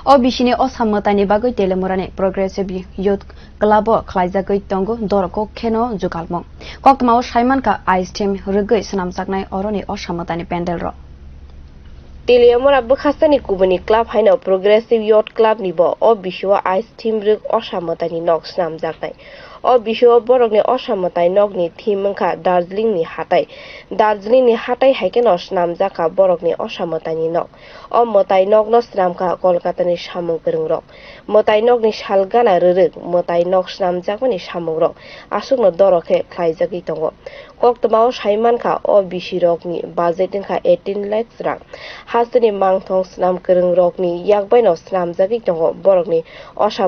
O bisini mwtaini bagwi Teliamurani Progressive Youth Club khwlaijakgwi tongo dorokuk kheno jugakmung. Koktwmao saimankha ice team rwkgwi swnamjaknai oroni mwtaini pandal ro. Teliamura bukhastani kubani club haino Progressive Youth Club nibo o bisio ice team rwk mwtaini nok swnamjaknai. O bisio borokni mwtaini nok ni saimankha Darjeeling ni hatai haikeno swnamjakha borokni mwtaini nok. O mwtaini nok no swnamkha Kolkata ni samung kwrung rok. Mwtaini nok ni salgana rwk mwtaini nok swnamjakmani samung rok asukno doroke khwlaijakgwi tongo. Koktwmao saimankha o bisirok ni budget wngkha 18 lakhs rang. Hastani mangthong snam kwrung rok ni yakbaino swnamjakgwi tongo borokni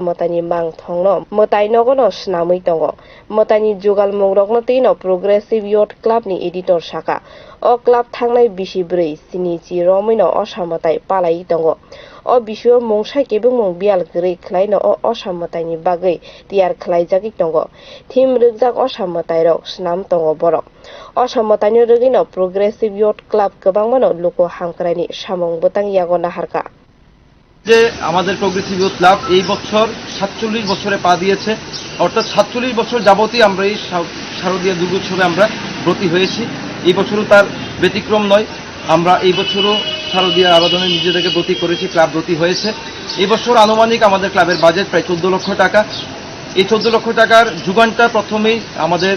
mwtaini mangthong no mwtaini no snamwi tongo. Mwtaini jugakmung rok no tino Progressive Youth Club ni editor saka. O club thangnai bisi brui sinichi romino mwtaini palai tongo. O bisio mungsai kebungmung bial gri khlaino o mwtaini bagwi tiyar khwlaijakgwi tongo. Thim rwkjak mwtaini rok snam tongo borok. mwtaini rwgino Progressive Youth Club kwbangmano luko hamkraini samung botang yago naharka. যে আমাদের progressive youth club এই বছর 47 বছরে পা দিয়েছে, অর্থাৎ 47 বছর যাবতই আমরা এই শারদীয় দুর্গোৎসবে আমরা ব্রতী হয়েছি। এই বছরও তার ব্যতিক্রম নয়। আমরা এই বছরও শারদীয় আরাধনায় নিজেদেরকে ব্রতী করেছি, ক্লাব ব্রতী হয়েছে। এই বছর আনুমানিক আমাদের ক্লাবের বাজেট প্রায় 14 লক্ষ টাকা। এই 14 লক্ষ টাকার যুগানটা প্রথমেই আমাদের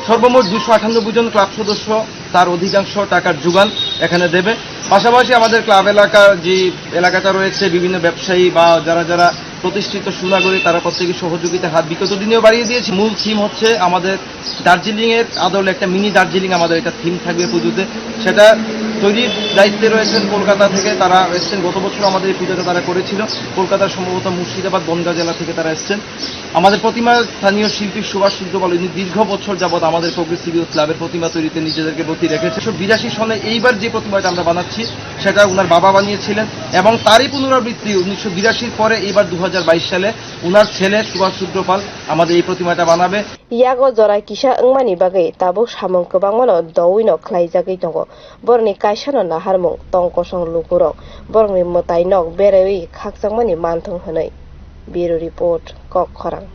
সর্বমোট 298 জন ক্লাব সদস্য তার অধিকাংশ টাকার যোগান এখানে দেবে। পাশাপাশি আমাদের ক্লাব এলাকার যে এলাকাটা রয়েছে বিভিন্ন ব্যবসায়ী বা যারা প্রতিষ্ঠিত সুনাগরিক তারা প্রত্যেকে সহযোগিতার হাত বিগত দিনেও বাড়িয়ে দিয়েছে। মূল থিম হচ্ছে আমাদের দার্জিলিং এর আদলে একটা মিনি দার্জিলিং আমাদের একটা থিম থাকবে পুজোতে। সেটা তৈরির দায়িত্বে রয়েছেন কলকাতা থেকে তারা এসছেন। গত বছর আমাদের এই পুজোটা তারা করেছিল। কলকাতার সম্ভবত মুর্শিদাবাদ বনগাঁ জেলা থেকে তারা এসছেন। আমাদের প্রতিমা স্থানীয় শিল্পী সুভাষ সূর্যপাল দীর্ঘ বছর যাবৎ আমাদের প্রগ্রেসিভ ইউথ ক্লাবের প্রতিমা তৈরিতে নিজেদেরকে ব্রতী রেখেছে। 1982 সনে এইবার যে প্রতিমাটা আমরা বানাচ্ছি সেটা উনার বাবা বানিয়েছিলেন এবং তারই পুনরাবৃত্তি 1982 পরে এইবার 2022 সালে উনার ছেলে সুভাষ সূর্যপাল আমাদের এই প্রতিমাটা বানাবে। ইয়াগো জরাই কিসা ওংমানি বাগৈ তাবো samung kwbangmano dowino khwlaijakgwi tongo. Borokni kaisano naharmung tongkosong lukurok borokni mwtaini nok berewi khakjakmani manthong hwnwi. Bureau report Kok Khorang.